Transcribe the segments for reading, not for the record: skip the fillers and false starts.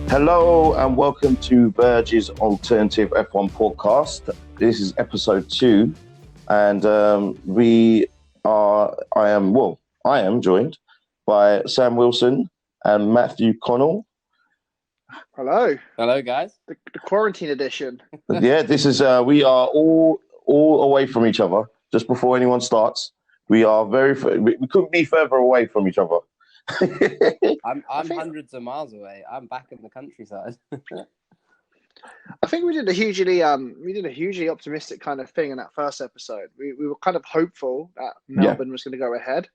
Hello and welcome to Verge's Alternative F1 podcast. This is episode 2, and I am joined by Sam Wilson and Matthew Connell. Hello, guys. The quarantine edition. Yeah, this is we are all away from each other. Just before anyone starts, we are we couldn't be further away from each other. I'm hundreds of miles away. I'm back in the countryside. I think we did a hugely optimistic kind of thing in that first episode. We were kind of hopeful that Melbourne was going to go ahead,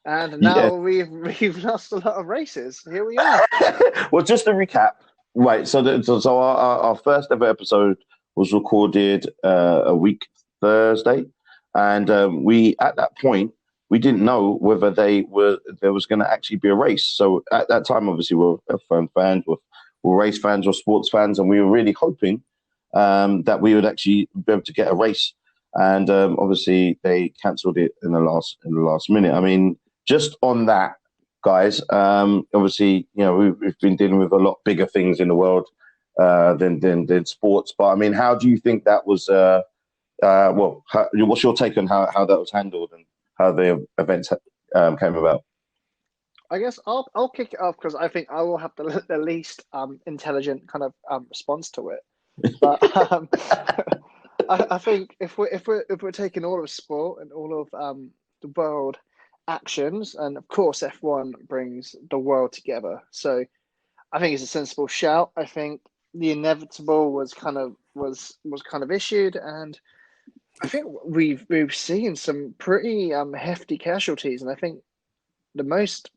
and now we've lost a lot of races. Here we are. Well, just to recap, right? So our first ever episode was recorded a week Thursday, and we at that point. We didn't know whether there was going to actually be a race. So at that time, obviously, we're F1 fans, we're race fans, we're sports fans, and we were really hoping that we would actually be able to get a race. And obviously, they cancelled it in the last minute. I mean, just on that, guys. Obviously, we've been dealing with a lot bigger things in the world than sports. But I mean, how do you think that was? What's your take on how that was handled and how the events came about? I guess I'll kick it off because I think I will have the least intelligent kind of response to it. But I think if we're taking all of sport and all of the world actions, and of course F1 brings the world together, so I think it's a sensible shout. I think the inevitable was kind of issued, and I think we've seen some pretty hefty casualties, and I think the most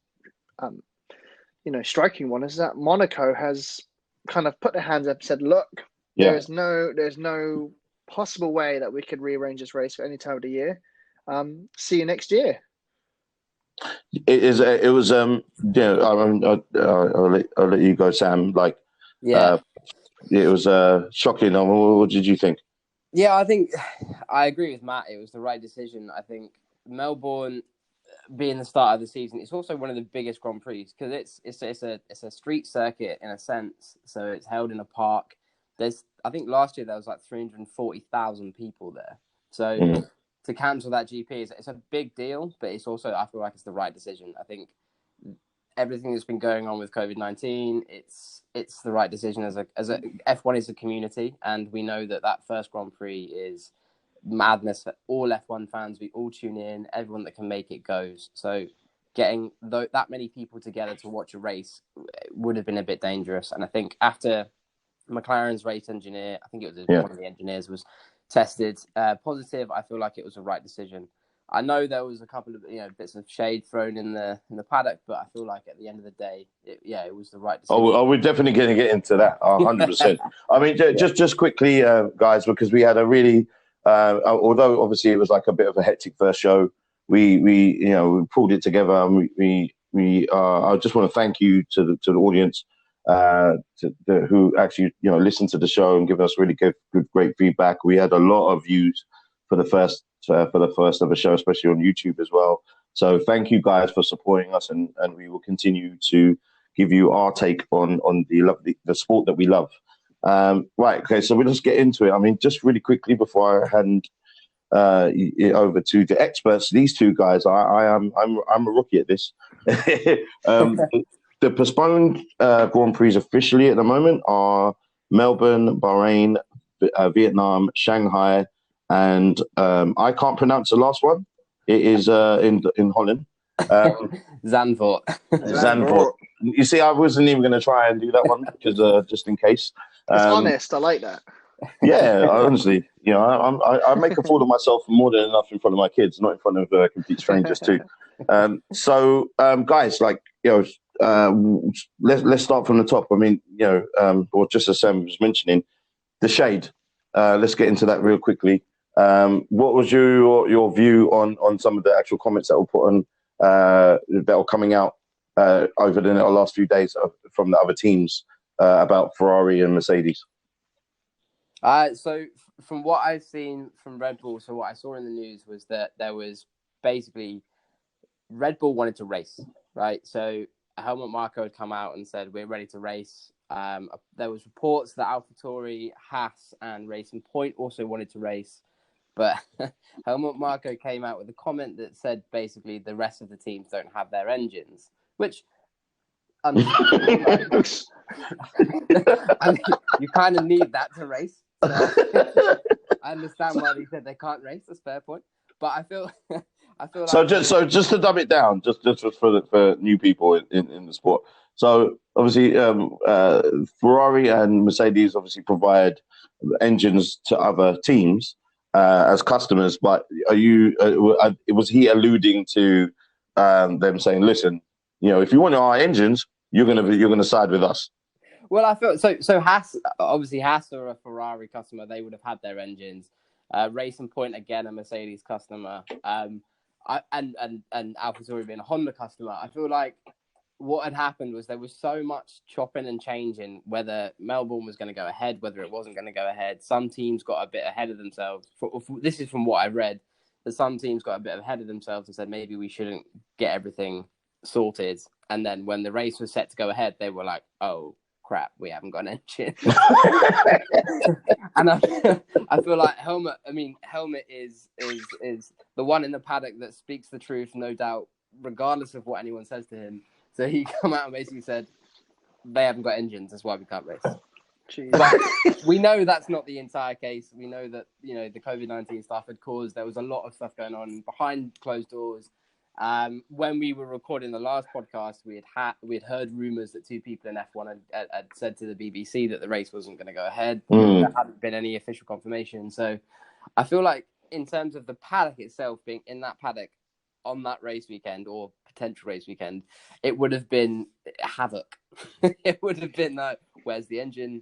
striking one is that Monaco has kind of put their hands up and said, "Look, there's no possible way that we could rearrange this race for any time of the year. See you next year." It was. I'll let you go, Sam. It was shocking. What did you think? Yeah, I think I agree with Matt. It was the right decision. I think Melbourne, being the start of the season, it's also one of the biggest Grand Prix because it's a street circuit in a sense. So it's held in a park. I think last year there was like 340,000 people there. So to cancel that GP it's a big deal, but it's also, I feel like it's the right decision. I think everything that's been going on with COVID-19, it's the right decision as a F1 is a community, and we know that first Grand Prix is madness for all F1 fans. We all tune in, everyone that can make it goes. So getting that many people together to watch a race would have been a bit dangerous. And I think after McLaren's race engineer, I think it was one of the engineers was tested positive, I feel like it was the right decision. I know there was a couple of bits of shade thrown in the paddock, but I feel like at the end of the day, it was the right decision. Oh, we're definitely going to get into that, 100%. I mean, just quickly, guys, because we had a really, although obviously it was like a bit of a hectic first show, we pulled it together, and I just want to thank you to the audience who actually listened to the show and give us really great feedback. We had a lot of views for the first ever show, especially on YouTube as well. So thank you guys for supporting us, and we will continue to give you our take on the sport that we love. Right, okay, so we'll just get into it. I mean, just really quickly before I hand it over to the experts, these two guys, I'm a rookie at this. The postponed Grand Prix officially at the moment are Melbourne, Bahrain, Vietnam, Shanghai, and I can't pronounce the last one. It is in Holland. Zandvoort. Zandvoort. You see, I wasn't even going to try and do that one because just in case. It's honest. I like that. Yeah, honestly, I make a fool of myself more than enough in front of my kids, not in front of complete strangers too. So, guys, let's start from the top. I mean, or just as Sam was mentioning, the shade. Let's get into that real quickly. What was your view on some of the actual comments that were put on that were coming out over the last few days from the other teams about Ferrari and Mercedes? So from what I've seen from Red Bull, so what I saw in the news was that there was basically Red Bull wanted to race, right? So Helmut Marko had come out and said, we're ready to race. There was reports that AlphaTauri, Haas, and Racing Point also wanted to race. But Helmut Marko came out with a comment that said basically the rest of the teams don't have their engines, which I mean, you kind of need that to race. So I understand why they said they can't race. That's a fair point. But I feel like just to dumb it down, just for new people in the sport. So obviously, Ferrari and Mercedes obviously provide engines to other teams as customers. But was he alluding to them saying, "Listen, if you want our engines, you're gonna side with us"? Well, I feel so. Haas are a Ferrari customer. They would have had their engines. Racing Point again, a Mercedes customer. And AlphaTauri being a Honda customer. I feel like what had happened was there was so much chopping and changing whether Melbourne was going to go ahead, whether it wasn't going to go ahead. Some teams got a bit ahead of themselves. This is from what I read, that some teams got a bit ahead of themselves and said maybe we shouldn't get everything sorted. And then when the race was set to go ahead, they were like, oh, crap, we haven't got an engine. And I feel like Helmut is the one in the paddock that speaks the truth, no doubt, regardless of what anyone says to him. So he come out and basically said, they haven't got engines, that's why we can't race. Jeez. But we know that's not the entire case. We know that, the COVID-19 stuff had caused, there was a lot of stuff going on behind closed doors. When we were recording the last podcast, we had heard rumors that two people in F1 had said to the BBC that the race wasn't going to go ahead. There hadn't been any official confirmation. So I feel like in terms of the paddock itself, being in that paddock on that race weekend or potential race weekend, it would have been havoc. It would have been where's the engine?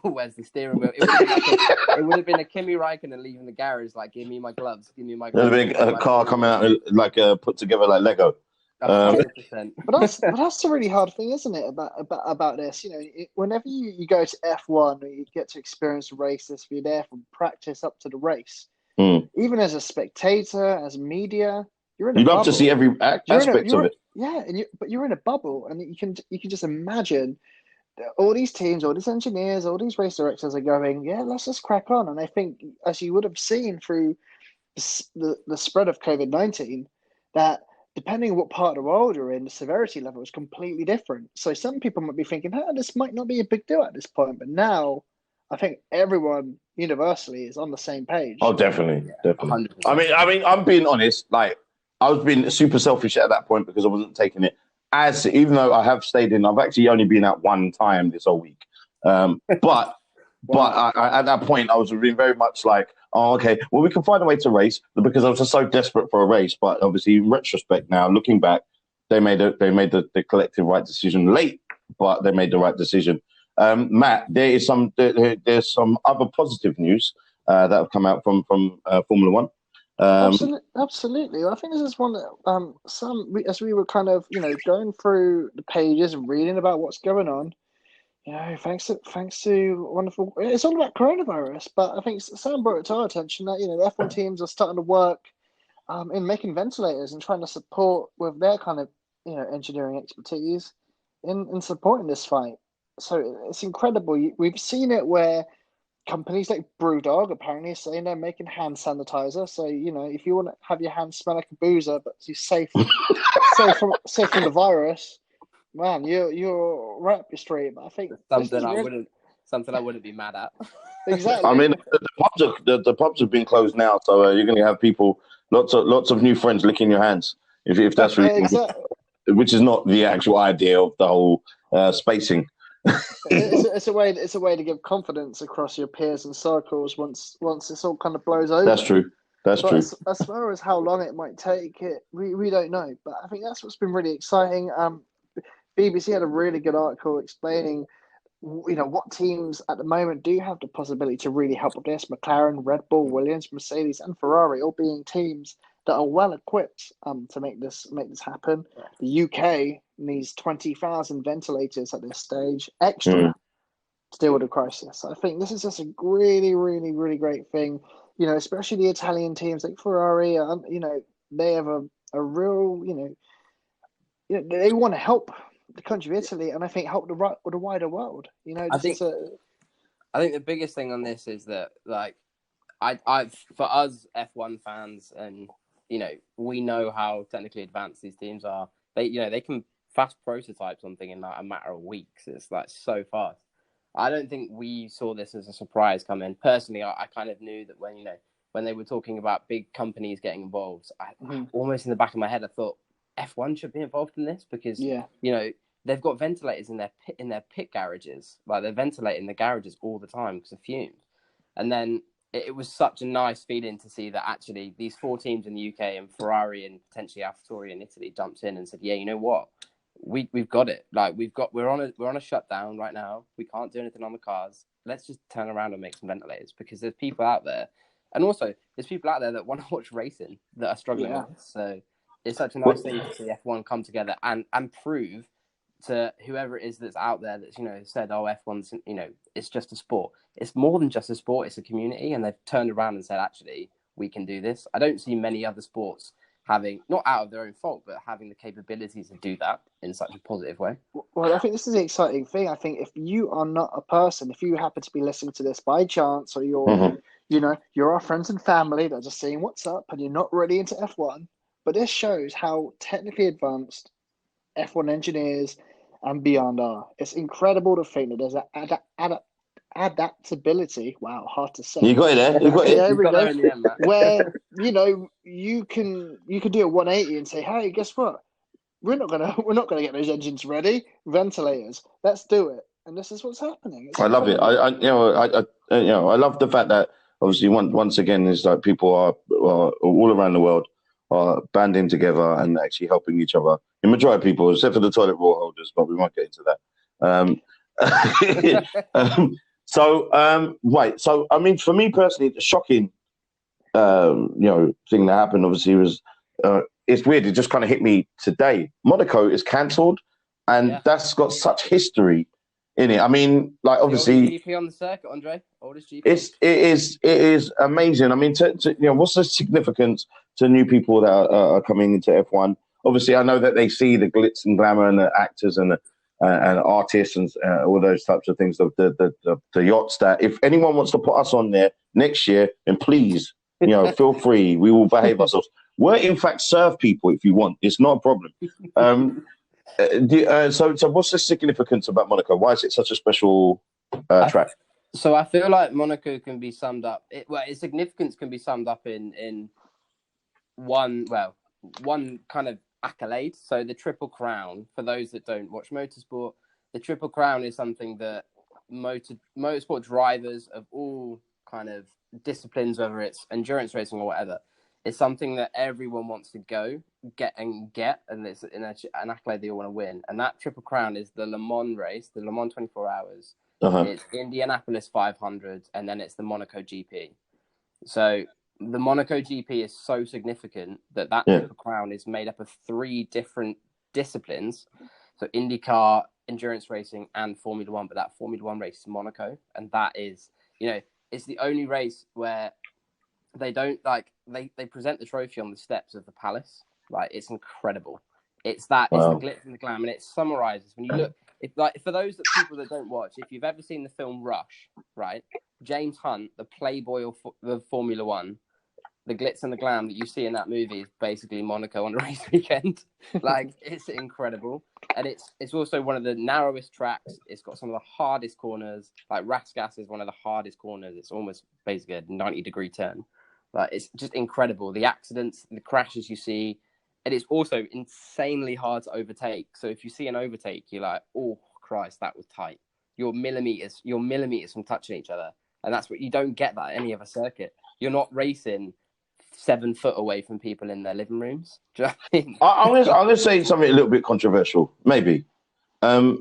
Where's the steering wheel? It would have been a Kimi Räikkönen leaving the garage, like, give me my gloves, give me my gloves. There'd be a car coming out like put together like Lego. 100%. But that's the really hard thing, isn't it? About this, whenever you go to F1, you get to experience races. You're there from practice up to the race. Even as a spectator, as media, you're in a bubble. You'd love to see every aspect of it. Yeah, but you're in a bubble, and you can just imagine all these teams, all these engineers, all these race directors are going, yeah, let's just crack on. And I think, as you would have seen through the spread of COVID-19, that depending on what part of the world you're in, the severity level is completely different. So some people might be thinking, this might not be a big deal at this point. But now I think everyone universally is on the same page. Oh, definitely. 100%. I mean, I'm being honest. Like, I was being super selfish at that point because I wasn't taking it even though I have stayed in. I've actually only been out one time this whole week. But I, at that point, I was being very much like, oh, okay, well, we can find a way to race because I was just so desperate for a race. But obviously, in retrospect now, looking back, they made the collective right decision late, but they made the right decision. Matt, there's some other positive news that have come out from Formula One. Absolutely. I think this is one that as we were kind of going through the pages and reading about what's going on. Thanks to wonderful. It's all about coronavirus, but I think Sam brought it to our attention that the F1 teams are starting to work in making ventilators and trying to support with their kind of engineering expertise in supporting this fight. So it's incredible. We've seen it where companies like BrewDog apparently are saying they're making hand sanitizer. So if you want to have your hands smell like a boozer, but you're safe from the virus, man, you're right up your street. But I think something I wouldn't be mad at. Exactly. I mean, the pubs have been closed now, so you're going to have people, lots of new friends licking your hands if that's really, exactly. Which is not the actual idea of the whole spacing. It's a way to give confidence across your peers and circles once this all kind of blows over. That's true. But as far as how long it might take, we don't know. But I think that's what's been really exciting. BBC had a really good article explaining, what teams at the moment do have the possibility to really help with this. McLaren, Red Bull, Williams, Mercedes, and Ferrari all being teams that are well equipped to make this happen. The UK needs 20,000 ventilators at this stage extra to deal with the crisis. I think this is just a really, really, really great thing. Especially the Italian teams like Ferrari. They have a real, they want to help the country of Italy, and I think help the wider world. You know, I think the biggest thing on this is that, like, I for us F1 fans, and you know, we know how technically advanced these teams are. They can fast prototype something in like a matter of weeks. It's like so fast. I don't think we saw this as a surprise come in. Personally, I kind of knew that when they were talking about big companies getting involved, almost in the back of my head, I thought F1 should be involved in this because you know, they've got ventilators in their pit garages. Like, they're ventilating the garages all the time because of fumes. And then it was such a nice feeling to see that actually these 4 teams in the UK and Ferrari and potentially AlphaTauri in Italy jumped in and said, yeah, you know what? We've got it. Like, we're on a shutdown right now. We can't do anything on the cars. Let's just turn around and make some ventilators, because there's people out there, and also there's people out there that want to watch racing that are struggling with this. So it's such a nice thing to see F1 come together and prove to whoever it is that's out there that's, you know, said, oh, F1's, you know, it's just a sport. It's more than just a sport. It's a community, and they've turned around and said, actually, we can do this. I don't see many other sports having, not out of their own fault, but having the capabilities to do that in such a positive way. Well, I think this is the exciting thing. I think if you are not a person, if you happen to be listening to this by chance, or you're, you know, you're our friends and family that are just saying what's up, and you're not really into F1, but this shows how technically advanced F1 engineers and beyond are. It's incredible to think that there's adaptability. Wow, hard to say. You got it there. You got it. There we go. There in the end, Matt. Where, you know, you can do a 180 and say, hey, guess what? We're not gonna get those engines ready. Ventilators. Let's do it. And this is what's happening. It's love it. I love the fact that obviously once again is like people are all around the world are banding together and actually helping each other. The majority of people, except for the toilet roll holders, but we might get into that. So I mean, for me personally, the shocking thing that happened obviously was it's weird. It just kind of hit me today. Monaco is cancelled, and that's got such history in it. I mean, like, obviously, the oldest GP on the circuit, Andre. Oldest GP. It is amazing. I mean, what's the significance to new people that are coming into F1? Obviously, I know that they see the glitz and glamour and the actors and artists and all those types of things. The yachts. That if anyone wants to put us on there next year, then please, feel free. We will behave ourselves. We're in fact serve people if you want. It's not a problem. So what's the significance about Monaco? Why is it such a special track? So I feel like Monaco can be summed up. Its significance can be summed up in one kind of accolade. So the Triple Crown, for those that don't watch motorsport, the Triple Crown is something that motorsport drivers of all kind of disciplines, whether it's endurance racing or whatever, it's something that everyone wants to get, and it's an accolade they all want to win. And that Triple Crown is the Le Mans race, the Le Mans 24 Hours. It's Indianapolis 500, and then it's the Monaco GP. So the Monaco GP is so significant that Triple Crown is made up of 3 different disciplines. So IndyCar, endurance racing, and Formula One. But that Formula One race is Monaco, and that is, it's the only race where they don't they present the trophy on the steps of the palace. Like, it's incredible. It's the glitz and the glam, and it summarizes when you look. For those people that don't watch, if you've ever seen the film Rush, right? James Hunt, the playboy of the Formula One, the glitz and the glam that you see in that movie is basically Monaco on a race weekend. Like, it's incredible. And it's also one of the narrowest tracks. It's got some of the hardest corners. Like, Rascasse is one of the hardest corners. It's almost basically a 90-degree turn. Like, it's just incredible. The accidents, the crashes you see. And it's also insanely hard to overtake. So if you see an overtake, you're like, oh, Christ, that was tight. You're millimeters from touching each other. And that's what you don't get that at any other circuit. You're not racing 7 foot away from people in their living rooms. Do you know what I mean? I'm going to say something a little bit controversial, maybe. For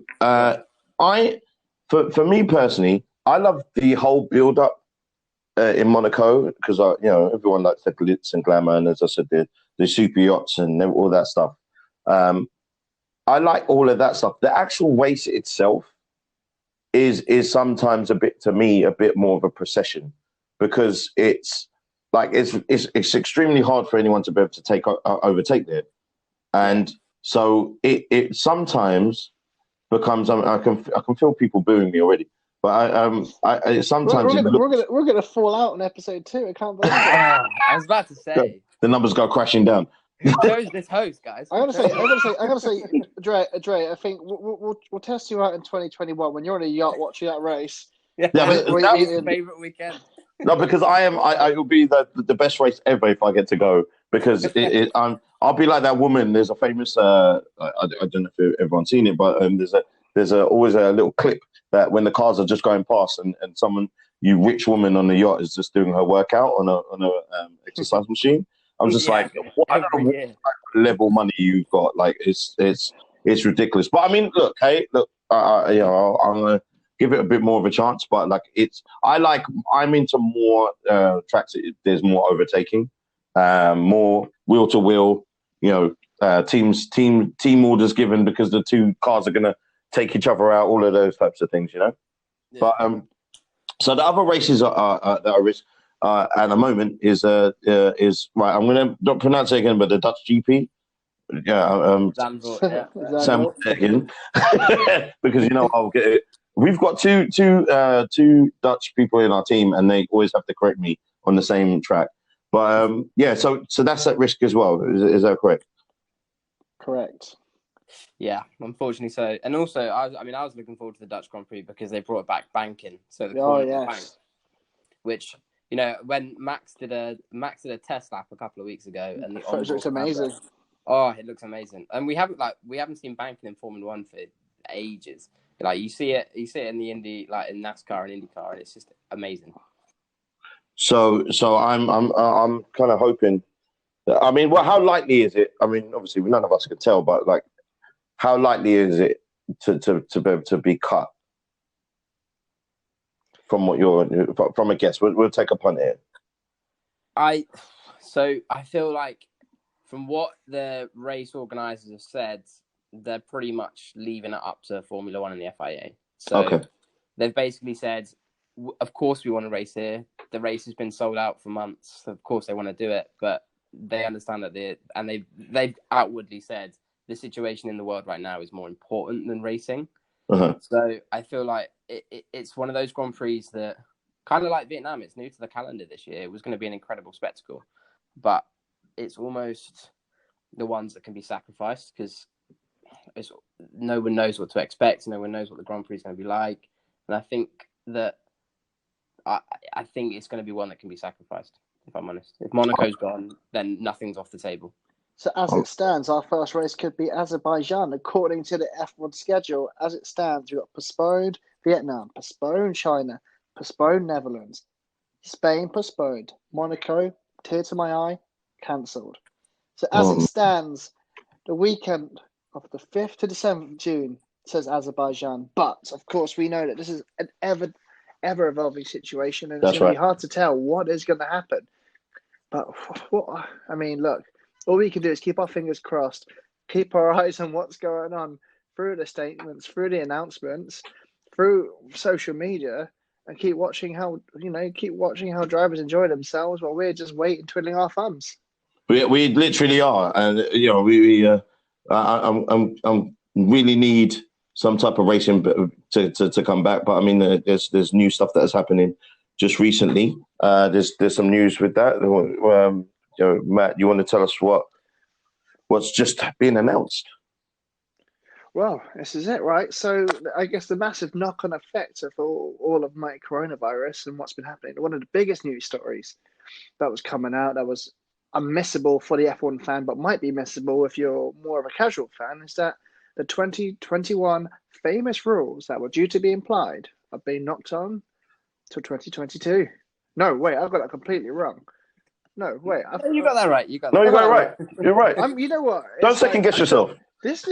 me personally, I love the whole build-up in Monaco because everyone likes the glitz and glamour, and as I said, the super yachts and all that stuff. I like all of that stuff. The actual race itself is sometimes a bit more of a procession, because it's extremely hard for anyone to be able to overtake there, and so it sometimes becomes I can feel people booing me already. But sometimes we're gonna fall out in episode 2. I can't believe it. I was about to say the numbers go crashing down. who chose this host, guys? I gotta say, Dre. I think we'll test you out in 2021 when you're on a yacht watching that race. Yeah, but that was his favorite weekend. No, because I will be the best race ever if I get to go, because I'll be like that woman. There's a famous I don't know if everyone's seen it, but there's always a little clip that when the cars are just going past and someone, rich woman on the yacht, is just doing her workout on a exercise machine. I'm just like, I don't know what type of level money you've got. Like it's ridiculous. But I mean, look, I'm gonna give it a bit more of a chance. But like I'm into more tracks. There's more overtaking, more wheel to wheel. Team orders given because the two cars are gonna take each other out. All of those types of things, Yeah. But so the other races that are risk. At the moment is right. I'm going to pronounce it again, but the Dutch GP, Sam again, because I'll get it. We've got two Dutch people in our team, and they always have to correct me on the same track. But so that's at risk as well. Is that correct? Correct. Yeah, unfortunately so. And also, I was looking forward to the Dutch Grand Prix because they brought back banking, so the bank, which. When Max did a test lap a couple of weeks ago, and it looks amazing. It looks amazing, and we haven't seen banking in Formula One for ages. Like you see it in the Indy, like in NASCAR and IndyCar, and it's just amazing. So I'm kind of hoping. How likely is it? I mean, obviously none of us can tell, but like, how likely is it to be able to be cut? From a guess, we'll take a punt here. I feel like from what the race organisers have said, they're pretty much leaving it up to Formula One and the FIA. So They've basically said, of course we want to race here. The race has been sold out for months. So of course they want to do it, but they understand that they've outwardly said the situation in the world right now is more important than racing. Uh-huh. So I feel like it's one of those Grand Prix that, kind of like Vietnam, it's new to the calendar this year. It was going to be an incredible spectacle, but it's almost the ones that can be sacrificed because no one knows what to expect. No one knows what the Grand Prix is going to be like. And I think that I think it's going to be one that can be sacrificed, if I'm honest. If Monaco's gone, then nothing's off the table. So as it stands, our first race could be Azerbaijan, according to the F1 schedule. As it stands, we've got postponed Vietnam, postponed China, postponed Netherlands, Spain postponed, Monaco, tear to my eye, cancelled. So as it stands, the weekend of the 5th to the 7th of June says Azerbaijan. But, of course, we know that this is an ever-evolving situation, and it's going to be hard to tell what is going to happen. But, look, all we can do is keep our fingers crossed, keep our eyes on what's going on through the statements, through the announcements, through social media, and keep watching how drivers enjoy themselves while we're just waiting, twiddling our thumbs. We literally are, and I'm really need some type of racing to come back. But I mean, there's new stuff that is happening just recently. There's some news with that. Matt, you want to tell us what's just been announced? Well, this is it, right? So I guess the massive knock-on effect of all of my coronavirus and what's been happening. One of the biggest news stories that was coming out that was unmissable for the F1 fan, but might be missable if you're more of a casual fan, is that the 2021 famous rules that were due to be applied are being knocked on to 2022. No, wait, I've got that completely wrong. No, wait. You got that right. You got it right. You're right. You know what? Don't second guess yourself. This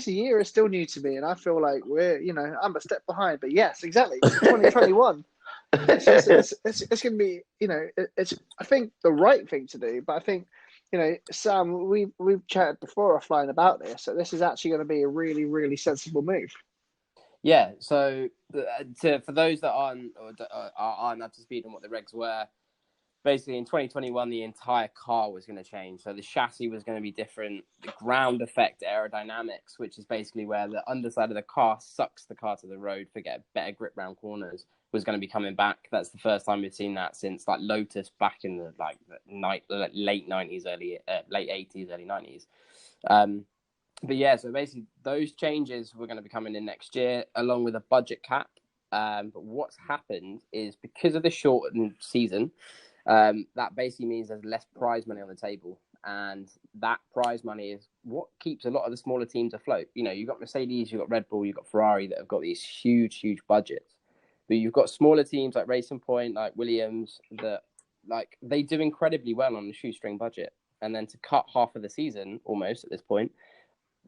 year is still new to me, and I feel like I'm a step behind. But yes, exactly. 2021. It's going to be, it's I think the right thing to do. But I think, Sam, we've chatted before offline about this. So this is actually going to be a really, really sensible move. Yeah. So for those that aren't up to speed on what the regs were, basically in 2021, the entire car was going to change. So the chassis was going to be different. The ground effect aerodynamics, which is basically where the underside of the car sucks the car to the road for get better grip round corners, was going to be coming back. That's the first time we've seen that since like Lotus back in the late 90s, late 80s, early 90s. But yeah, so basically those changes were going to be coming in next year, along with a budget cap. But what's happened is because of the shortened season, that basically means there's less prize money on the table. And that prize money is what keeps a lot of the smaller teams afloat. You know, you've got Mercedes, you've got Red Bull, you've got Ferrari that have got these huge, huge budgets. But you've got smaller teams like Racing Point, like Williams, that like they do incredibly well on the shoestring budget. And then to cut half of the season almost at this point,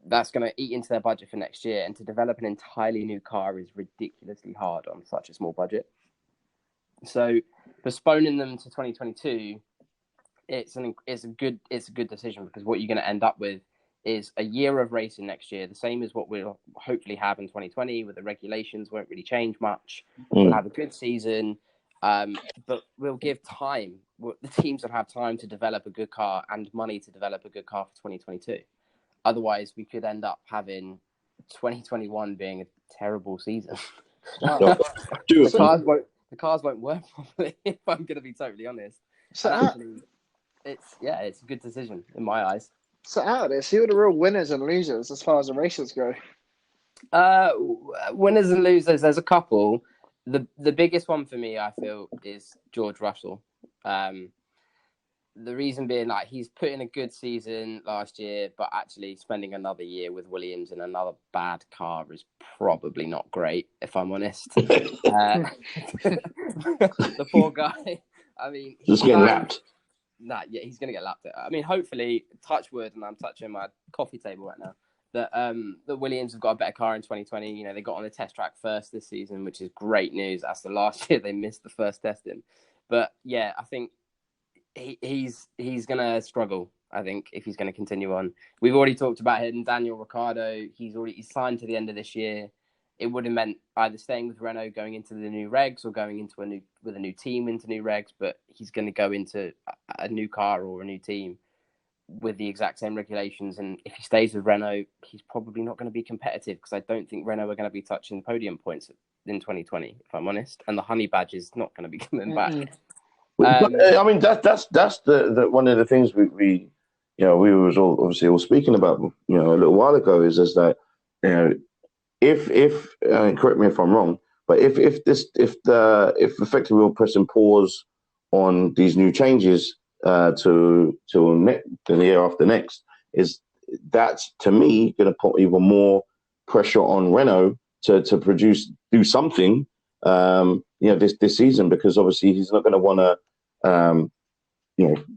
that's going to eat into their budget for next year. And to develop an entirely new car is ridiculously hard on such a small budget. So postponing them to 2022, it's a good decision, because what you're going to end up with is a year of racing next year, the same as what we'll hopefully have in 2020, where the regulations won't really change much. We'll have a good season, but we'll give time. The teams will have time to develop a good car and money to develop a good car for 2022. Otherwise, we could end up having 2021 being a terrible season. The cars won't work properly, if I'm going to be totally honest. So actually, it's a good decision in my eyes. So out of this, who are the real winners and losers as far as the races go? Winners and losers, there's a couple. The biggest one for me, I feel, is George Russell. The reason being, like, he's put in a good season last year, but actually spending another year with Williams in another bad car is probably not great, if I'm honest. The poor guy. I mean, just getting lapped. He's going to get lapped. I mean, hopefully, touch wood, and I'm touching my coffee table right now, that the Williams have got a better car in 2020. You know, they got on the test track first this season, which is great news. That's the last year they missed the first testing. But yeah, I think he's going to struggle, I think, if he's going to continue on. We've already talked about him, Daniel Ricciardo. He's signed to the end of this year. It would have meant either staying with Renault, going into the new regs, or going into a new team into new regs. But he's going to go into a new car or a new team with the exact same regulations. And if he stays with Renault, he's probably not going to be competitive, because I don't think Renault are going to be touching podium points in 2020, if I'm honest. And the honey badge is not going to be coming back. I mean, that's the one of the things we was all speaking about, a little while ago, is that, if correct me if I'm wrong, but if effectively we're pressing pause on these new changes to the year after next, is that's, to me, going to put even more pressure on Renault to do something this season, because obviously he's not going to want to.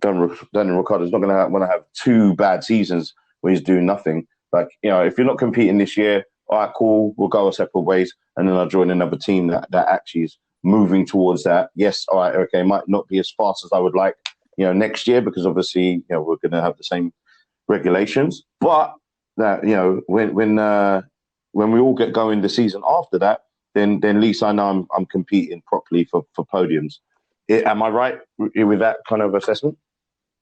Daniel Ricciardo's not going to want to have two bad seasons where he's doing nothing. Like, if you're not competing this year, all right, cool, we'll go our separate ways, and then I'll join another team that actually is moving towards that. Yes, all right, okay, might not be as fast as I would like, next year, because obviously, we're going to have the same regulations. But that, when we all get going the season after that, then at least I know I'm competing properly for podiums. Am I right with that kind of assessment?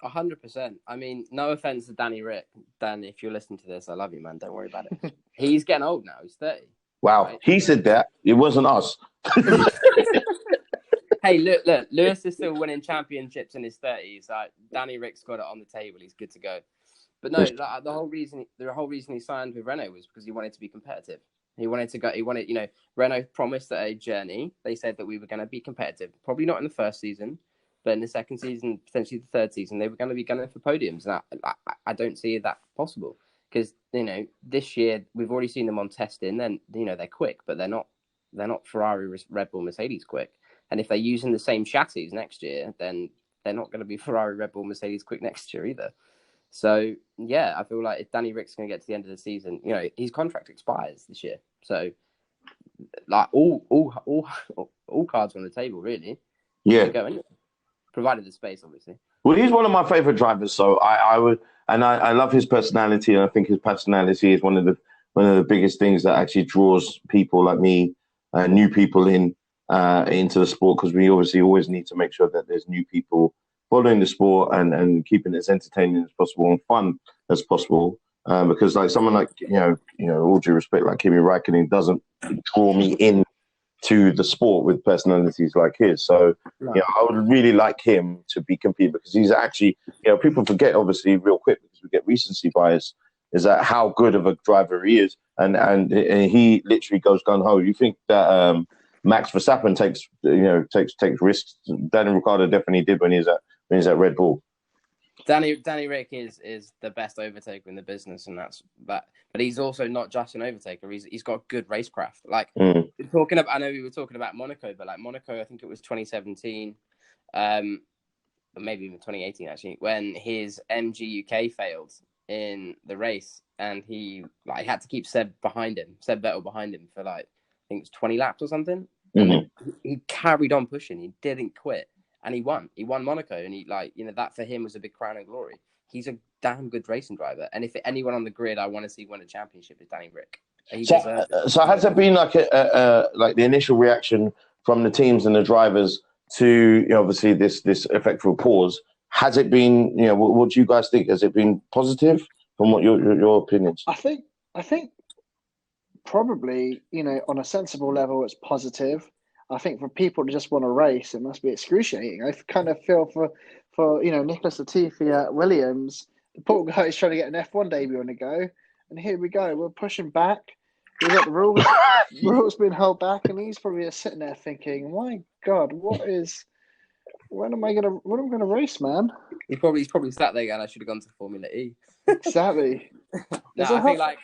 100%. I mean, no offense to Danny Rick. Dan, if you're listening to this, I love you, man. Don't worry about it. He's getting old now. He's 30. Wow. Right? He said that. It wasn't us. Hey, look. Lewis is still winning championships in his 30s. Danny Rick's got it on the table. He's good to go. But no, the whole reason he signed with Renault was because he wanted to be competitive. He wanted to go. Renault promised at a journey. They said that we were going to be competitive. Probably not in the first season, but in the second season, potentially the third season, they were going to be gunning for podiums. And I don't see that possible, because this year we've already seen them on testing. Then they're quick, but they're not Ferrari, Red Bull, Mercedes quick. And if they're using the same chassis next year, then they're not going to be Ferrari, Red Bull, Mercedes quick next year either. So yeah, I feel like if Danny Rick's going to get to the end of the season, his contract expires this year. So like all cards on the table, really. Yeah. Go anywhere, provided the space, obviously. Well, he's one of my favorite drivers, so I would, and I love his personality, and I think his personality is one of the biggest things that actually draws people like me, new people into the sport, because we obviously always need to make sure that there's new people following the sport and keeping it as entertaining as possible and fun as possible. Because like someone like all due respect, like Kimi Räikkönen doesn't draw me in to the sport with personalities like his. So I would really like him to be competing because he's actually people forget obviously real quick because we get recency bias. Is that how good of a driver he is, and he literally goes gun ho. You think that Max Verstappen takes risks? Daniel Ricciardo definitely did when he's at Red Bull. Danny Rick is the best overtaker in the business, and that's that. But he's also not just an overtaker. He's got good racecraft. Like I know we were talking about Monaco, but like Monaco, I think it was 2017, maybe even 2018 actually, when his MG UK failed in the race, and he had to keep Seb Vettel behind him for like I think it was 20 laps or something. And he carried on pushing. He didn't quit. And he won. He won Monaco, and that for him was a big crown and glory. He's a damn good racing driver, and if anyone on the grid I want to see win a championship is Danny Rick. So has there been like like the initial reaction from the teams and the drivers to obviously this effectual pause? Has it been what do you guys think? Has it been positive from what your opinions? I think probably on a sensible level it's positive. I think for people to just want to race, it must be excruciating. I kind of feel for Nicholas Latifi at Williams. The poor guy is trying to get an F1 debut on the go, and here we go. We're pushing back. We've got the rules being held back, and he's probably just sitting there thinking, "My God, when am I gonna race, man?" He's probably sat there going, "I should have gone to Formula E." Exactly. I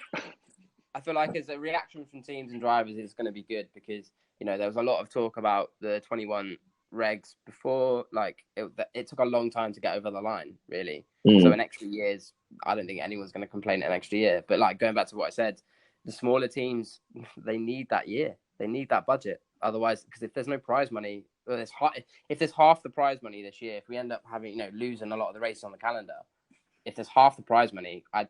feel like as a reaction from teams and drivers, it's going to be good because there was a lot of talk about the 21 regs before. Like it took a long time to get over the line, really. So an extra years, I don't think anyone's going to complain an extra year. But like going back to what I said, the smaller teams, they need that year. They need that budget. Otherwise, because if there's no prize money, if there's half the prize money this year, if we end up having losing a lot of the races on the calendar. If there's half the prize money, I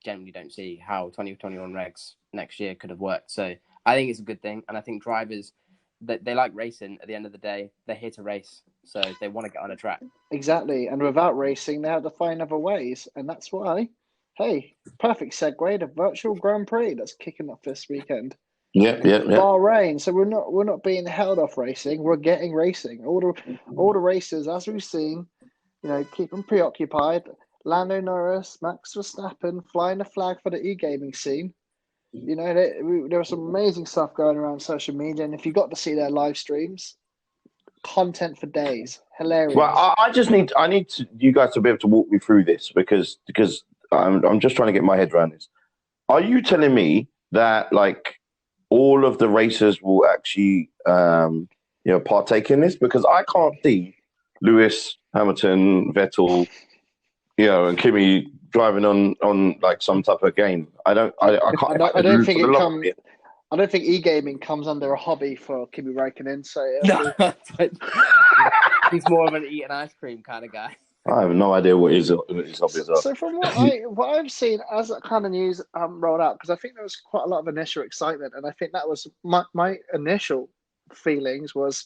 generally don't see how 2021 regs next year could have worked. So I think it's a good thing. And I think drivers, they like racing at the end of the day. They're here to race. So they want to get on a track. Exactly. And without racing, they have to find other ways. And that's why, perfect segue to Virtual Grand Prix that's kicking off this weekend. Yeah. Bahrain. So we're not being held off racing. We're getting racing. All the races, as we've seen, keep them preoccupied. Lando Norris, Max Verstappen flying the flag for the e-gaming scene. There was some amazing stuff going around social media, and if you got to see their live streams, content for days, hilarious. Well, I need you guys to be able to walk me through this because I'm just trying to get my head around this. Are you telling me that like all of the racers will actually partake in this? Because I can't see Lewis, Hamilton, Vettel, and Kimi driving on like some type of game. I don't think e-gaming comes under a hobby for Kimi Räikkönen. So he's more of an eat and ice cream kind of guy. I have no idea what his hobbies are. So from what I've seen as that kind of news rolled out, because I think there was quite a lot of initial excitement, and I think that was my initial feelings was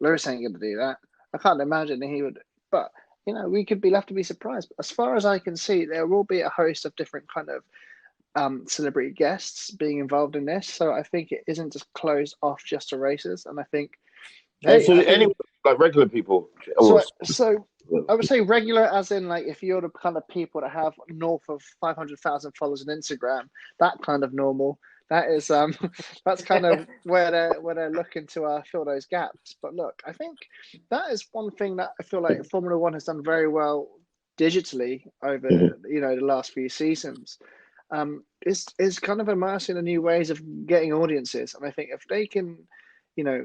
Lewis ain't going to do that. I can't imagine he would, but. We could be left to be surprised. As far as I can see, there will be a host of different kind of celebrity guests being involved in this. So I think it isn't just closed off just to racers. And I think... anyone, like regular people? So I would say regular as in, like, if you're the kind of people that have north of 500,000 followers on Instagram, that kind of normal. That is that's kind of where they're looking to fill those gaps. But look, I think that is one thing that I feel like Formula One has done very well digitally over the last few seasons. Is kind of immersing in new ways of getting audiences, and I think if they can, in a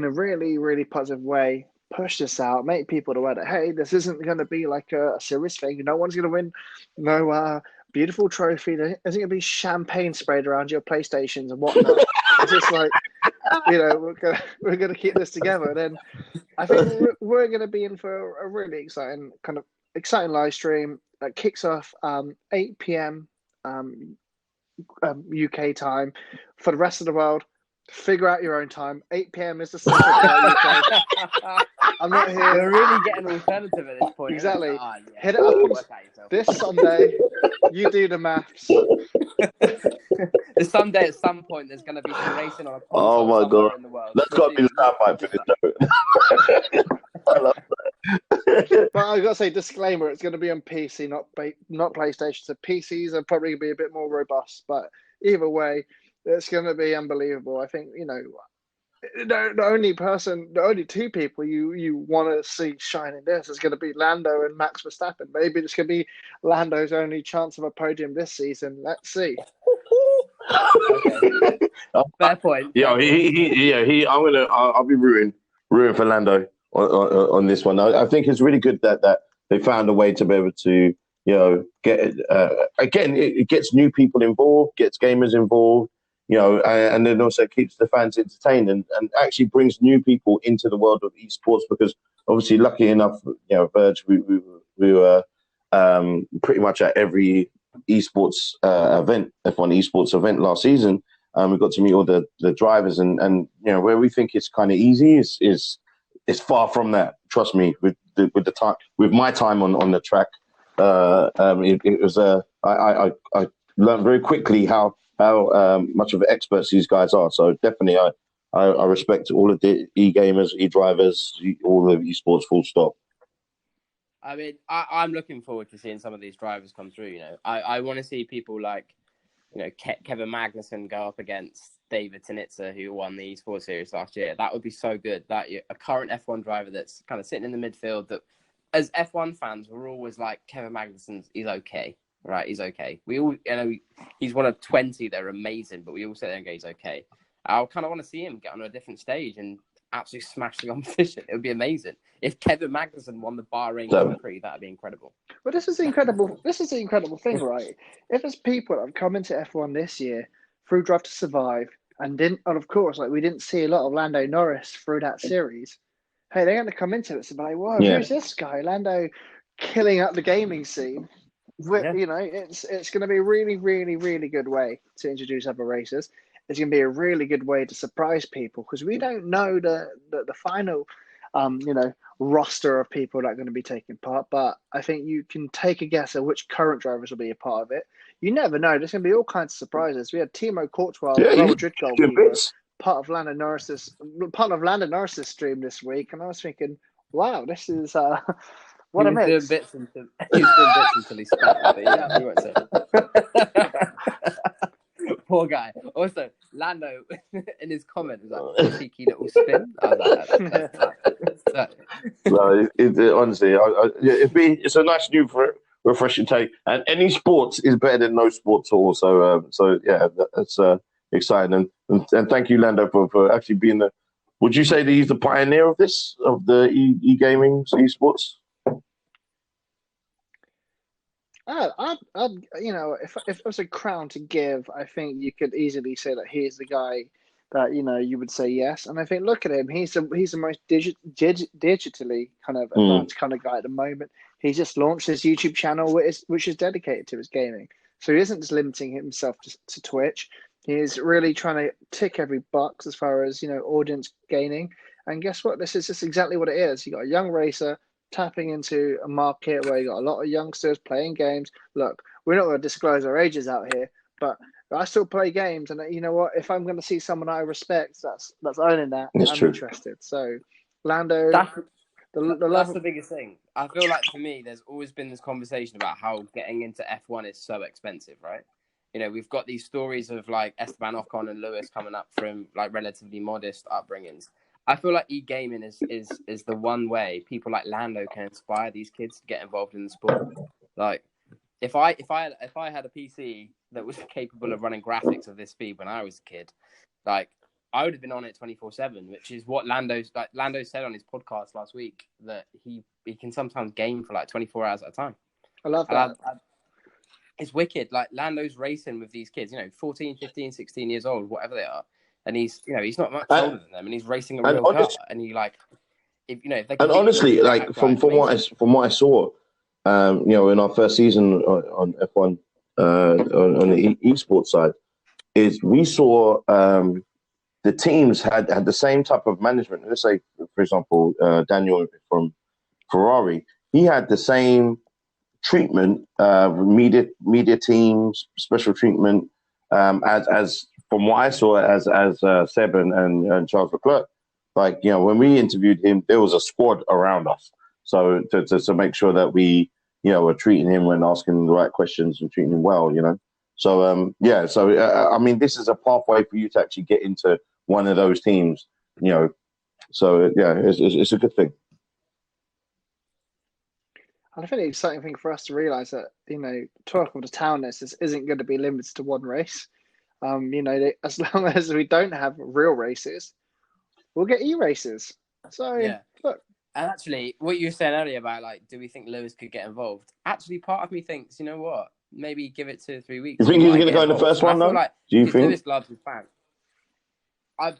really really positive way, push this out, make people aware that hey, this isn't going to be like a serious thing. No one's going to win. No. Beautiful trophy. There isn't going to be champagne sprayed around your PlayStations and whatnot. It's just like, we're gonna keep this together. And then I think we're going to be in for a really exciting live stream that kicks off 8 p.m. UK time. For the rest of the world, figure out your own time. 8 p.m. is the Central UK. I'm not here. We're really getting alternative at this point. Exactly. Yeah. Hit it up on Work out yourself. this Sunday. You do the maths. This Sunday, at some point, there's going to be some racing on a Oh console my somewhere God. in the world. That's got to be the soundbite for this show. I love that. But I got to say, disclaimer: it's going to be on PC, not PlayStation. So PCs are probably going to be a bit more robust. But either way, it's going to be unbelievable. I think the only two people you want to see shining this is going to be Lando and Max Verstappen. Maybe it's going to be Lando's only chance of a podium this season. Let's see. Okay. Fair point. I'll be rooting for Lando on this one. I think it's really good that they found a way to be able to get again. It gets new people involved, gets gamers involved. And then also keeps the fans entertained and actually brings new people into the world of esports because obviously, lucky enough, Verge, we were pretty much at every esports event, F1 esports event last season. We got to meet all the drivers and where we think it's kind of easy is far from that. Trust me, with the time, with my time on the track, it was I learned very quickly how much of experts these guys are. So definitely, I respect all of the e-gamers, e-drivers, all of esports. Full stop. I mean, I'm looking forward to seeing some of these drivers come through. I want to see people like, Kevin Magnussen go up against David Tenitza, who won the esports series last year. That would be so good. That a current F1 driver that's kind of sitting in the midfield. That, as F1 fans, we're always like, Kevin Magnussen's, he's okay. Right, he's okay. We all, he's one of 20 that are amazing, but we all sit there and go, he's okay. I kind of want to see him get on a different stage and absolutely smash the competition. It would be amazing. If Kevin Magnussen won the Bahrain Grand Prix, that'd be incredible. But this is the incredible thing, right? If there's people that have come into F1 this year through Drive to Survive and of course, we didn't see a lot of Lando Norris through that series. Hey, they're going to come into it and be like, whoa, who's this guy? Lando killing up the gaming scene. It's going to be a really, really, really good way to introduce other racers. It's going to be a really good way to surprise people because we don't know the final, roster of people that are going to be taking part. But I think you can take a guess at which current drivers will be a part of it. You never know. There's going to be all kinds of surprises. We had Timo Courtois, Royal Madrid goalkeeper, part of Lando Norris's stream this week, and I was thinking, wow, this is. What a mix. He was doing bits until he spat, but yeah, we won't say. Poor guy. Also, Lando, in his comment, was like, a cheeky little spin. I was like, honestly, it's a nice new refreshing take. And any sports is better than no sports at all. So yeah, that's exciting. And thank you, Lando, for actually being would you say that he's the pioneer of this, of the e-gaming, esports? If it was a crown to give, I think you could easily say that he is the guy that you would say yes. And I think look at him; he's the most digitally kind of advanced kind of guy at the moment. He's just launched his YouTube channel, which is dedicated to his gaming. So he isn't just limiting himself to Twitch. He's really trying to tick every box as far as audience gaining. And guess what? This is just exactly what it is. You got a young racer tapping into a market where you got a lot of youngsters playing games. Look, we're not going to disclose our ages out here, but I still play games, and you know what? If I'm going to see someone I respect, that's owning that. I'm interested. So, Lando, that's the biggest thing. I feel like for me, there's always been this conversation about how getting into F1 is so expensive, right? We've got these stories of like Esteban Ocon and Lewis coming up from like relatively modest upbringings. I feel like e-gaming is the one way people like Lando can inspire these kids to get involved in the sport. Like, if I had a PC that was capable of running graphics of this speed when I was a kid, like I would have been on it 24/7, which is what Lando said on his podcast last week, that he can sometimes game for like 24 hours at a time. I love that. It's wicked. Like Lando's racing with these kids, 14, 15, 16 years old, whatever they are. And he's not much older than them, and he's racing a real car. And he if they. And honestly, like from what I saw, in our first season on F1, on the esports side, is we saw the teams had the same type of management. Let's say, for example, Daniel from Ferrari, he had the same treatment, media teams, special treatment, as from what I saw as Seb and Charles Leclerc. Like, you know, when we interviewed him, there was a squad around us. So to make sure that we, you know, were treating him when asking the right questions and treating him well, you know. So I mean, this is a pathway for you to actually get into one of those teams, you know. So yeah, it's a good thing. And I think the exciting thing for us to realise that, you know, talk of the town list isn't going to be limited to one race. You know, as long as we don't have real races, we'll get e-races. So Yeah. look. And actually, what you said earlier about, like, do we think Lewis could get involved? Actually, part of me thinks, you know what? Maybe give it 2 or 3 weeks. You think he's going to go in the first one, though? Like, do you think? Lewis loves his fans. I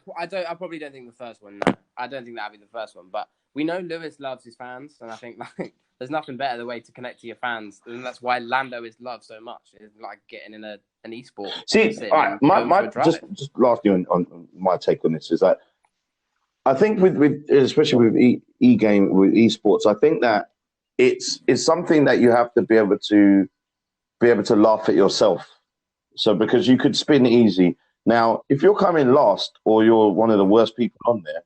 probably don't think the first one. No, I don't think that'd be the first one. But we know Lewis loves his fans, and I think like there's nothing better the way to connect to your fans, and that's why Lando is loved so much. Is like getting in an esport. See, all right, my just lastly on my take on this is that I think with especially with e-game with esports, I think that it's something that you have to be able to laugh at yourself. So because you could spin easy. Now, if you're coming last or you're one of the worst people on there,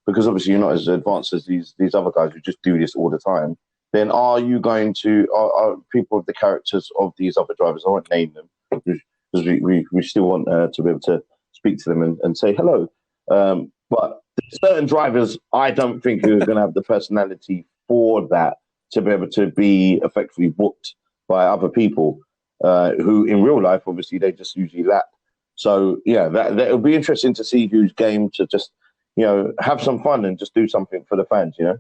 because obviously you're not as advanced as these other guys who just do this all the time, then are you going to are people of the characters of these other drivers? I won't name them because we still want to be able to speak to them and say hello. But certain drivers, I don't think are going to have the personality for that to be able to be effectively booked by other people who in real life, obviously, they just usually lap. So, yeah, that it'll be interesting to see who's game to just, you know, have some fun and just do something for the fans, you know?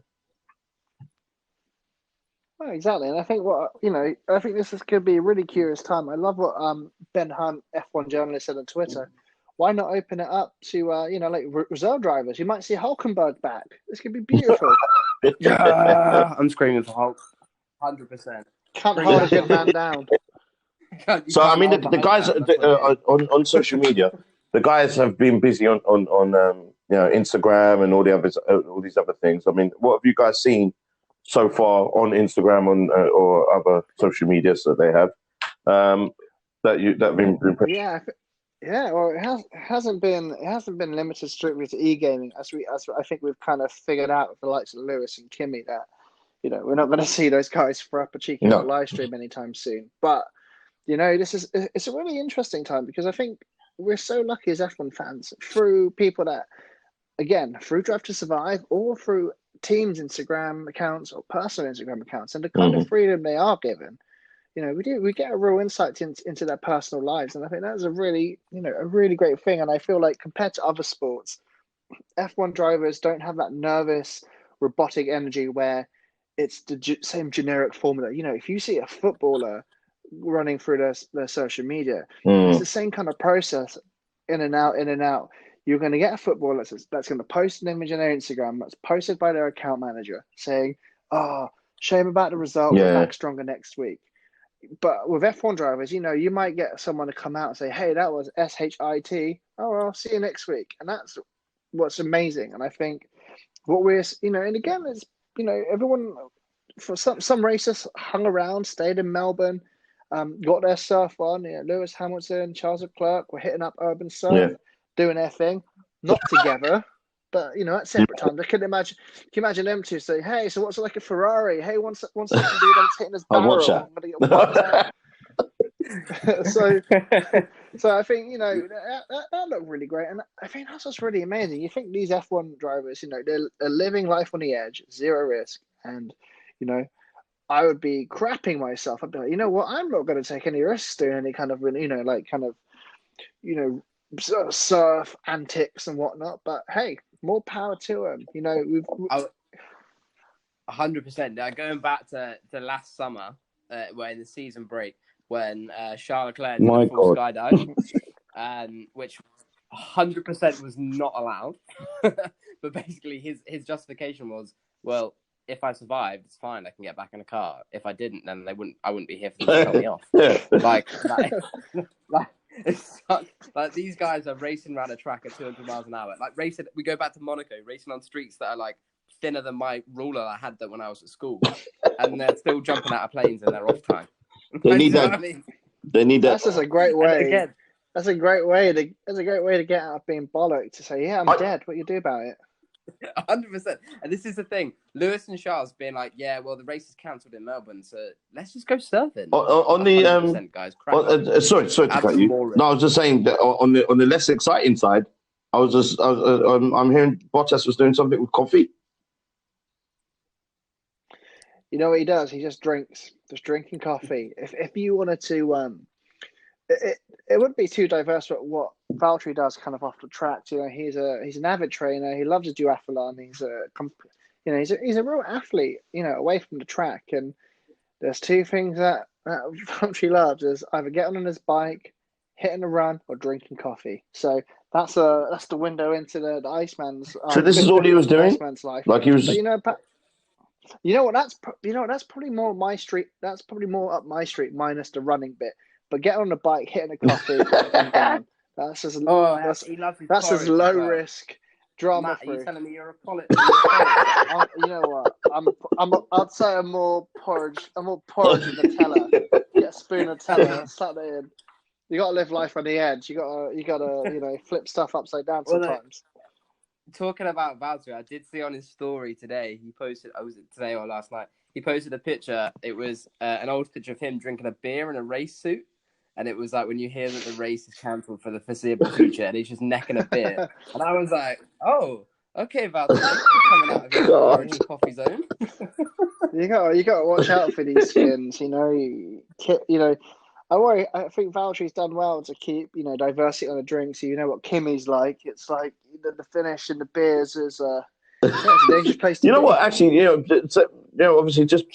Well, exactly. And I think I think this could be a really curious time. I love what Ben Hunt, F1 journalist, said on Twitter. Why not open it up to, like reserve drivers? You might see Hulkenberg back. This could be beautiful. I'm screaming for Hulk. 100%. Can't hold a good man down. So I mean, the guys on social media, the guys have been busy on Instagram and all these other things. I mean, what have you guys seen so far on Instagram or other social medias that they have that have been impressed? Yeah. Well, it hasn't been limited strictly to e-gaming as I think we've kind of figured out with the likes of Lewis and Kimi that, you know, we're not going to see those guys throw up a cheeky live stream anytime soon. But you know, it's a really interesting time because I think we're so lucky as F1 fans through people that, again, through Drive to Survive or through teams' Instagram accounts or personal Instagram accounts and the kind of freedom they are given. You know, we get a real insight into their personal lives, and I think that's a really great thing. And I feel like compared to other sports, F1 drivers don't have that nervous, robotic energy where it's the same generic formula. You know, if you see a footballer running through their social media, it's the same kind of process, in and out. You're going to get a footballer that's going to post an image on their Instagram that's posted by their account manager saying, "Oh, shame about the result. We're back stronger next week." But with F1 drivers, you know, you might get someone to come out and say, "Hey, that was SHIT. Oh, well, I'll see you next week." And that's what's amazing. And I think what we're, you know, and again, it's, you know, everyone for some racers hung around, stayed in Melbourne, got their surf on. You know, Lewis Hamilton, Charles Leclerc were hitting up urban surf, doing their thing, not together, but you know, at separate times. I can you imagine them two say, "Hey, so what's it like a Ferrari? Hey, one second, dude, I'm hitting this barrel. I'm gonna get so I think, you know, that looked really great, and I think that's what's really amazing. You think these F1 drivers, you know, they're living life on the edge, zero risk, and you know, I would be crapping myself. I'd be like, you know what? I'm not going to take any risks doing any kind of, you know, like kind of, you know, surf antics and whatnot. But hey, more power to them. You know, 100%. Now, going back to last summer, when the season break, when Charles Leclerc did a full skydive, which 100% was not allowed. But basically, his justification was, well, if I survived, it's fine. I can get back in a car. If I didn't, then I wouldn't be here for them to tell me off. Like it's Like these guys are racing around a track at 200 miles an hour. Like racing, we go back to Monaco, racing on streets that are like thinner than my ruler I had that when I was at school, and they're still jumping out of planes in their off time. They need You know that. what I mean? They need that. That's just a great And way. again, That's a great way to get out of being bollocked, to say, yeah, I'm dead. What you do about it? 100%. And this is the thing. Lewis and Charles being like, yeah, well, the race is cancelled in Melbourne, so let's just go surfing. On the 100%, guys. sorry to Add cut some you. more No, I was just saying that on the less exciting side, I'm hearing Bottas was doing something with coffee. You know what he does? He just drinks, just drinking coffee. If you wanted to, it wouldn't be too diverse. But what Valtteri does, kind of off the track, you know, he's an avid trainer. He loves a duathlon. He's a real athlete. You know, away from the track. And there's two things that Valtteri loves: is either getting on his bike, hitting a run, or drinking coffee. So that's the window into the Iceman's. So this is all he was doing. Iceman's life. Like he was. But you know what? That's probably more my street. That's probably more up my street, minus the running bit. But getting on the bike, hitting a coffee, and down. That's as that's as low risk, drama Matt, free. are you telling me you're a polit? You know what? I'd say I'm more porridge. I'm more porridge with Nutella. Get a spoon of Nutella, slap it in. You got to live life on the edge. You gotta flip stuff upside down sometimes. Talking about Valtteri, I did see on his story today. He posted, was it today or last night? He posted a picture. It was an old picture of him drinking a beer in a race suit, and it was like when you hear that the race is cancelled for the foreseeable future, and he's just necking a beer. And I was like, oh, okay, Valtteri, coming out of your orange coffee zone. You got to watch out for these skins. I think Valtteri's done well to keep, diversity on the drinks. So you know what Kimmy's like. It's like the finish and the beers is it's a dangerous place to be. You know what? Actually, obviously, just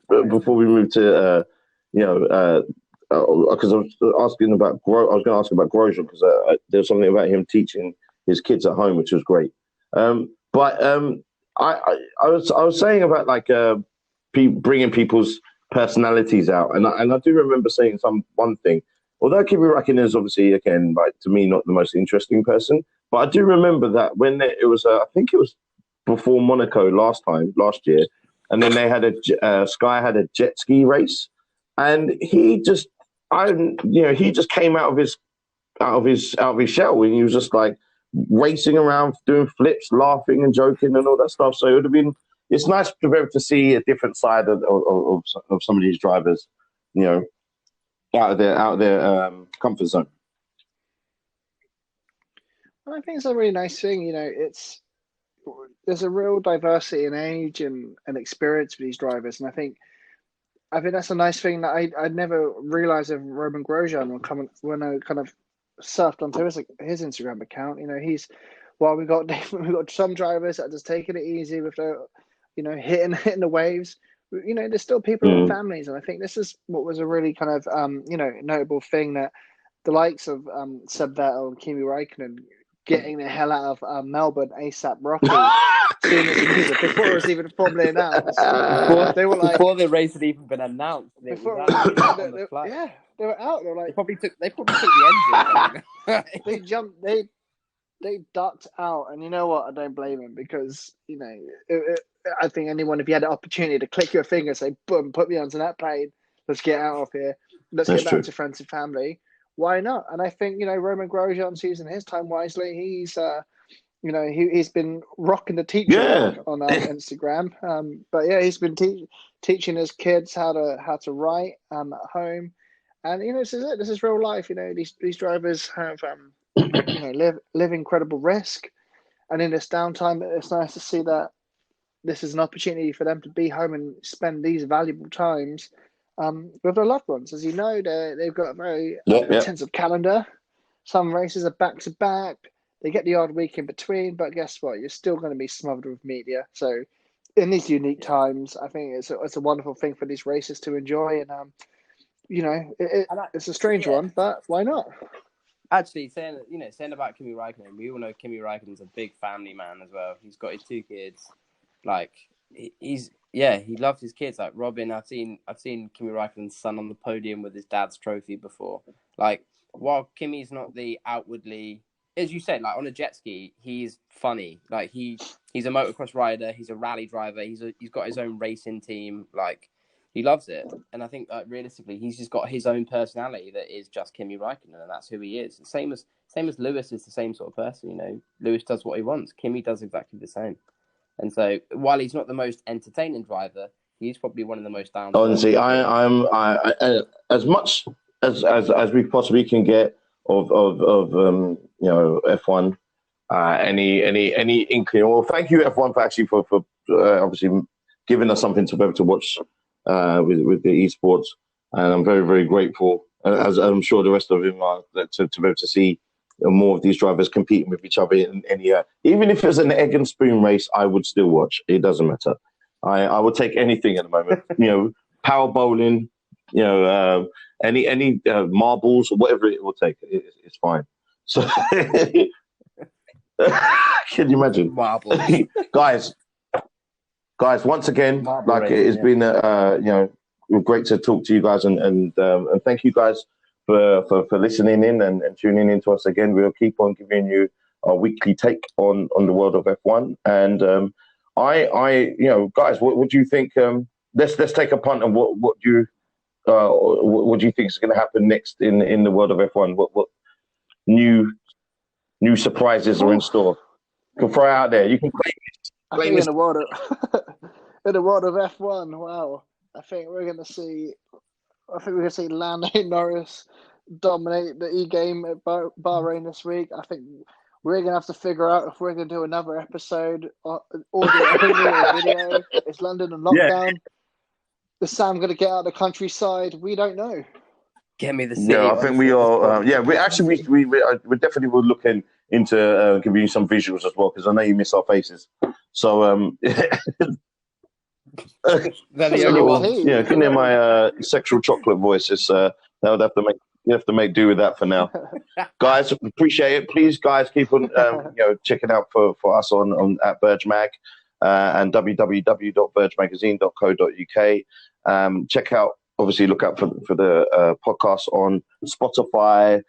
before we move to, because I was asking about I was going to ask about Grosjean because there's something about him teaching his kids at home, which was great. But I was saying about like bringing people's personalities out, and I do remember saying one thing. Although Kimi Räikkönen is obviously, again, like to me, not the most interesting person, but I do remember that when it was, I think it was before Monaco last year, and then they had Sky had a jet ski race, and he just came out of his shell, and he was just like racing around, doing flips, laughing and joking and all that stuff. So it would have been. It's nice to be able to see a different side of some of these drivers, out of their comfort zone. I think it's a really nice thing. There's a real diversity in age and experience for these drivers, and I think that's a nice thing that I'd never realised of Roman Grosjean when I kind of surfed onto his Instagram account. We got some drivers that are just taking it easy with their hitting the waves. There's still people with families, and I think this is what was a really kind of notable thing, that the likes of Seb Vettel and Kimi Räikkönen getting the hell out of Melbourne ASAP Rocky soon as before it was even formally announced. Before the race had even been announced. They were out. They were like, they probably took the engine. They jumped. They ducked out, and you know what? I don't blame them, because I think anyone, if you had the opportunity to click your finger, say, "Boom, put me onto that plane. Let's get out of here. Let's get back to friends and family." Why not? And I think Roman Grosjean's using his time wisely. He's he's been rocking the teacher on Instagram. But yeah, he's been teaching his kids how to write at home, and this is it. This is real life. These drivers have live incredible risk, and in this downtime, it's nice to see that this is an opportunity for them to be home and spend these valuable times with their loved ones. As you know, they've got a very intensive calendar. Some races are back to back. They get the odd week in between, but guess what? You're still going to be smothered with media. So in these unique times, I think it's a wonderful thing for these races to enjoy. And it's a strange one, but why not? Actually, saying about Kimi Räikkönen, we all know Kimi Räikkönen's a big family man as well. He's got his 2 kids. Like he loves his kids. Like Robin, I've seen Kimi Räikkönen's son on the podium with his dad's trophy before. Like while Kimi's not the outwardly, as you said, like on a jet ski, he's funny. Like he's a motocross rider. He's a rally driver. He's got his own racing team. Like he loves it. And I think realistically, he's just got his own personality that is just Kimi Räikkönen, and that's who he is. Same as Lewis is the same sort of person. You know, Lewis does what he wants. Kimi does exactly the same. And so while he's not the most entertaining driver, he's probably one of the most down. Honestly, I'm as much as we possibly can get of F1. Any inkling? Well, thank you F1 for actually for obviously giving us something to be able to watch with the esports, and I'm very, very grateful, as I'm sure the rest of them are, to be able to see more of these drivers competing with each other in any even if it's an egg and spoon race, I would still watch. It doesn't matter. I would take anything at the moment. Power bowling, any marbles or whatever it will take. It's fine. So, can you imagine? Marbles. guys, once again, it's been great to talk to you guys, and thank you guys for listening in and tuning in to us again. We'll keep on giving you our weekly take on the world of F1, and guys, what do you think? Let's take a punt on what do you think is going to happen next in the world of F1? What new surprises are in store? You can throw it out there. You can claim in the world of F1, wow! I think we're going to see Lando Norris dominate the E-game at Bahrain this week. I think we're going to have to figure out if we're going to do another episode, audio only or video. Is London in lockdown? Yeah. Is Sam going to get out of the countryside? We don't know. Get me the city. Yeah, I think we are. We definitely will look into giving you some visuals as well, because I know you miss our faces. So they're the only ones. Yeah, if you hear my sexual chocolate voice, it's you have to make do with that for now. Guys, appreciate it. Please, guys, keep on checking out for us on at Verge Mag and www.vergemagazine.co.uk. Check out, obviously, look out for the podcast on Spotify,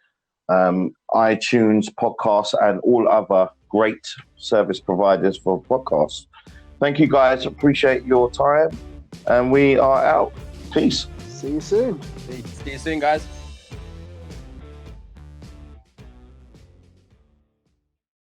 iTunes podcasts, and all other great service providers for podcasts. Thank you, guys. Appreciate your time, and we are out. Peace. See you soon. See you soon, guys.